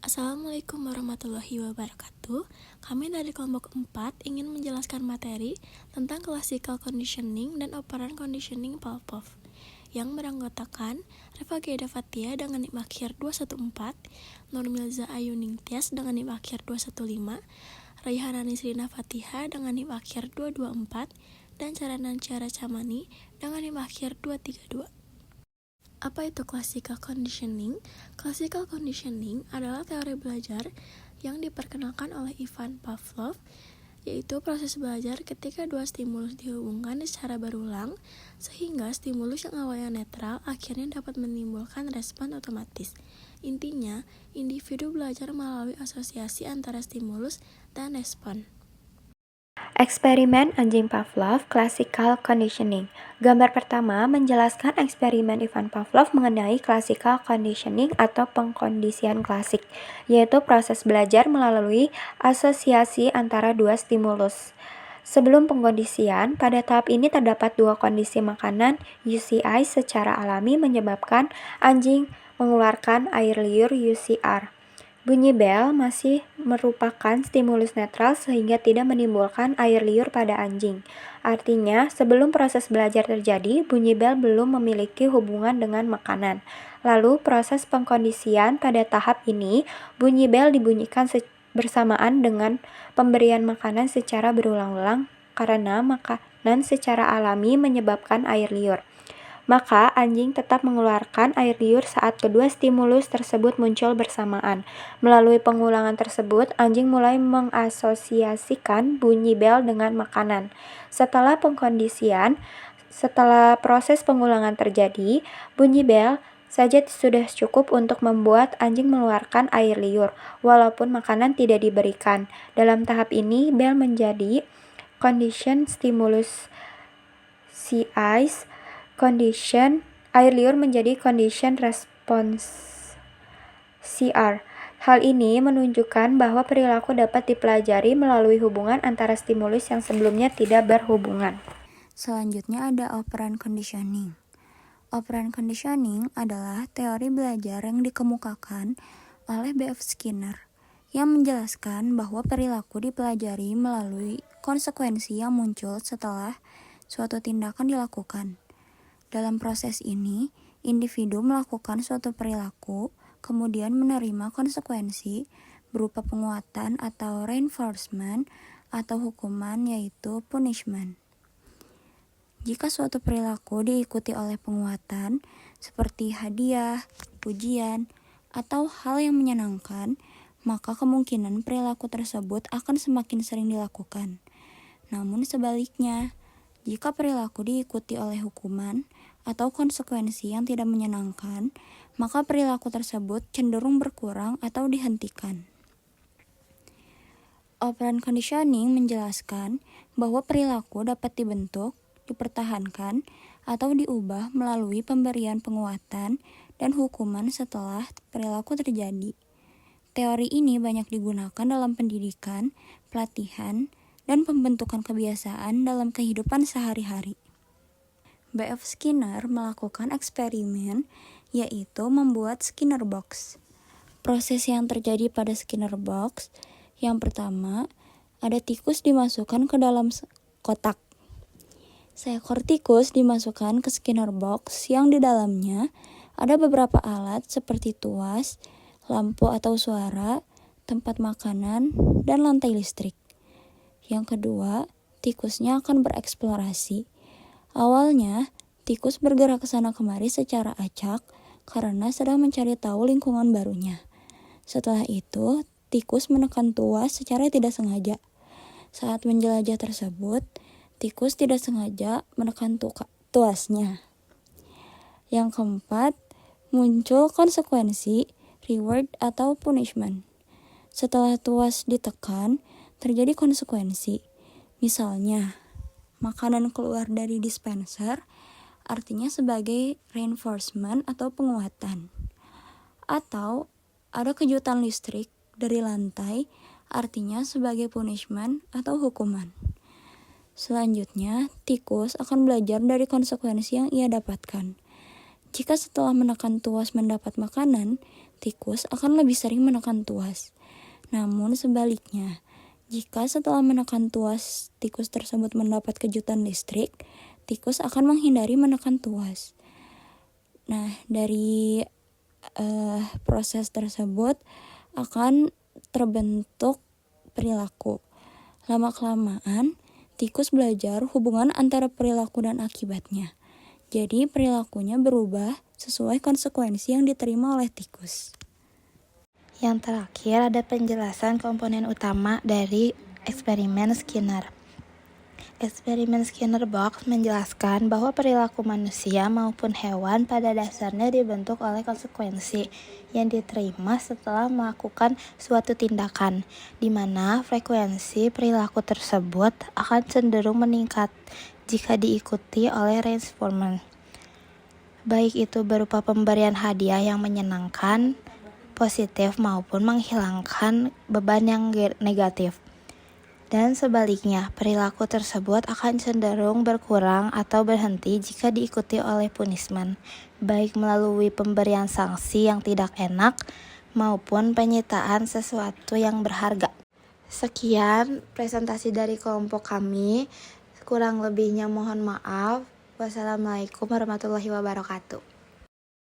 Assalamualaikum warahmatullahi wabarakatuh. Kami dari kelompok 4 ingin menjelaskan materi tentang classical conditioning dan operant conditioning Pavlov yang beranggotakan Reva Gheda Fathia dengan NIM akhir 214, Nurmilza Ayu Ningtyas dengan NIM akhir 215, Raihana Nisrina Fatiha dengan NIM akhir 224, dan Caranan Cara Camani dengan NIM akhir 232. Apa itu classical conditioning? Classical conditioning adalah teori belajar yang diperkenalkan oleh Ivan Pavlov, yaitu proses belajar ketika dua stimulus dihubungkan secara berulang, sehingga stimulus yang awalnya netral akhirnya dapat menimbulkan respon otomatis. Intinya, individu belajar melalui asosiasi antara stimulus dan respon. Eksperimen anjing Pavlov, Classical Conditioning. Gambar pertama menjelaskan eksperimen Ivan Pavlov mengenai classical conditioning atau pengkondisian klasik, yaitu proses belajar melalui asosiasi antara dua stimulus. Sebelum pengkondisian, pada tahap ini terdapat dua kondisi makanan UCI secara alami menyebabkan anjing mengeluarkan air liur UCR. Bunyi bel masih merupakan stimulus netral sehingga tidak menimbulkan air liur pada anjing. Artinya, sebelum proses belajar terjadi, bunyi bel belum memiliki hubungan dengan makanan. Lalu, proses pengkondisian pada tahap ini, bunyi bel dibunyikan bersamaan dengan pemberian makanan secara berulang-ulang karena makanan secara alami menyebabkan air liur. Maka anjing tetap mengeluarkan air liur saat kedua stimulus tersebut muncul bersamaan. Melalui pengulangan tersebut, anjing mulai mengasosiasikan bunyi bel dengan makanan. Setelah pengkondisian, setelah proses pengulangan terjadi, bunyi bel saja sudah cukup untuk membuat anjing mengeluarkan air liur, walaupun makanan tidak diberikan. Dalam tahap ini, bel menjadi condition stimulus CIs, condition air liur menjadi condition response CR. Hal ini menunjukkan bahwa perilaku dapat dipelajari melalui hubungan antara stimulus yang sebelumnya tidak berhubungan. Selanjutnya ada operant conditioning. Operant conditioning adalah teori belajar yang dikemukakan oleh B.F. Skinner yang menjelaskan bahwa perilaku dipelajari melalui konsekuensi yang muncul setelah suatu tindakan dilakukan. Dalam proses ini, individu melakukan suatu perilaku, kemudian menerima konsekuensi berupa penguatan atau reinforcement atau hukuman yaitu punishment. Jika suatu perilaku diikuti oleh penguatan, seperti hadiah, pujian, atau hal yang menyenangkan, maka kemungkinan perilaku tersebut akan semakin sering dilakukan. Namun sebaliknya, jika perilaku diikuti oleh hukuman atau konsekuensi yang tidak menyenangkan, maka perilaku tersebut cenderung berkurang atau dihentikan. Operant conditioning menjelaskan bahwa perilaku dapat dibentuk, dipertahankan, atau diubah melalui pemberian penguatan dan hukuman setelah perilaku terjadi. Teori ini banyak digunakan dalam pendidikan, pelatihan, dan pembentukan kebiasaan dalam kehidupan sehari-hari. B.F. Skinner melakukan eksperimen, yaitu membuat Skinner box. Proses yang terjadi pada Skinner box, yang pertama, ada tikus dimasukkan ke dalam kotak. Seekor tikus dimasukkan ke Skinner box yang di dalamnya ada beberapa alat seperti tuas, lampu atau suara, tempat makanan, dan lantai listrik. Yang kedua, tikusnya akan bereksplorasi. Awalnya, tikus bergerak ke sana kemari secara acak karena sedang mencari tahu lingkungan barunya. Setelah itu, tikus menekan tuas secara tidak sengaja. Saat menjelajah tersebut, tikus tidak sengaja menekan tuasnya. Yang keempat, muncul konsekuensi, reward atau punishment. Setelah tuas ditekan, terjadi konsekuensi. Misalnya, makanan keluar dari dispenser, artinya sebagai reinforcement atau penguatan. Atau ada kejutan listrik dari lantai, artinya sebagai punishment atau hukuman. Selanjutnya, tikus akan belajar dari konsekuensi yang ia dapatkan. Jika setelah menekan tuas mendapat makanan, tikus akan lebih sering menekan tuas. Namun sebaliknya, jika setelah menekan tuas, tikus tersebut mendapat kejutan listrik, tikus akan menghindari menekan tuas. Nah, dari proses tersebut akan terbentuk perilaku. Lama-kelamaan, tikus belajar hubungan antara perilaku dan akibatnya. Jadi, perilakunya berubah sesuai konsekuensi yang diterima oleh tikus. Yang terakhir ada penjelasan komponen utama dari eksperimen Skinner. Eksperimen Skinner Box menjelaskan bahwa perilaku manusia maupun hewan pada dasarnya dibentuk oleh konsekuensi yang diterima setelah melakukan suatu tindakan, di mana frekuensi perilaku tersebut akan cenderung meningkat jika diikuti oleh reinforcement, baik itu berupa pemberian hadiah yang menyenangkan, positif maupun menghilangkan beban yang negatif. Dan sebaliknya, perilaku tersebut akan cenderung berkurang atau berhenti jika diikuti oleh punishment, baik melalui pemberian sanksi yang tidak enak maupun penyitaan sesuatu yang berharga. Sekian presentasi dari kelompok kami. Kurang lebihnya mohon maaf. Wassalamualaikum warahmatullahi wabarakatuh.